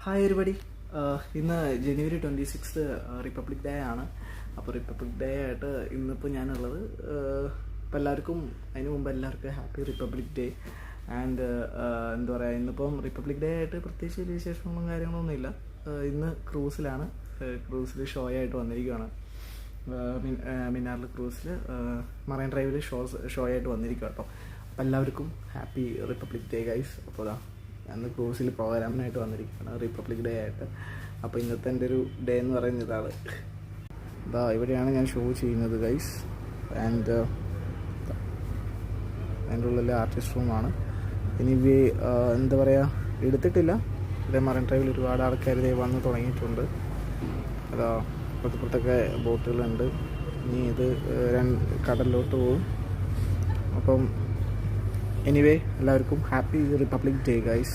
Hi everybody. ഇന്ന് ജനുവരി 26 republic day ആണ്. അപ്പോൾ റിപ്പബ്ലിക് ഡേ ആയിട്ട് ഇന്നിപ്പോൾ ഞാനുള്ളത് ഇപ്പോൾ എല്ലാവർക്കും അതിന് മുമ്പ് എല്ലാവർക്കും ഹാപ്പി റിപ്പബ്ലിക് ഡേ. ആൻഡ് എന്താ പറയുക, ഇന്നിപ്പം റിപ്പബ്ലിക് ഡേ ആയിട്ട് പ്രത്യേകിച്ച് വിശേഷങ്ങളും കാര്യങ്ങളൊന്നും ഇല്ല. ഇന്ന് ക്രൂസിലാണ്, ക്രൂസിൽ ഷോ ആയിട്ട് വന്നിരിക്കുകയാണ്. മിന്നാറിൽ ക്രൂസിൽ മറൈൻ ഡ്രൈവിൽ ഷോ ആയിട്ട് വന്നിരിക്കുക കേട്ടോ. അപ്പോൾ എല്ലാവർക്കും ഹാപ്പി റിപ്പബ്ലിക് ഡേ ഗൈസ്. അപ്പോൾ അന്ന് ക്രൂസിൽ പ്രോഗ്രാമിനായിട്ട് വന്നിരിക്കുകയാണ് റിപ്പബ്ലിക് ഡേ ആയിട്ട്. അപ്പോൾ ഇന്നത്തെ എൻ്റെ ഒരു ഡേ എന്ന് പറയുന്ന ഇതാണ്. ഇവിടെയാണ് ഞാൻ ഷോ ചെയ്യുന്നത് ഗൈസ്. ആൻഡ് അതിൻ്റെ ഉള്ളിൽ ആർട്ടിസ്റ്റ് റൂമാണ്. ഇനി എന്താ പറയുക, എടുത്തിട്ടില്ല. ഇവിടെ മറൈൻ ഡ്രൈവിൽ ഒരുപാട് ആൾക്കാർ വന്ന് തുടങ്ങിയിട്ടുണ്ട്. അതാ പുറത്തൊക്കെ ബോട്ടുകളുണ്ട്. ഇനി ഇത് കടലിലോട്ട് പോകും. അപ്പം എനിവേ എല്ലാവർക്കും ഹാപ്പി റിപ്പബ്ലിക് ഡേ ഗൈസ്.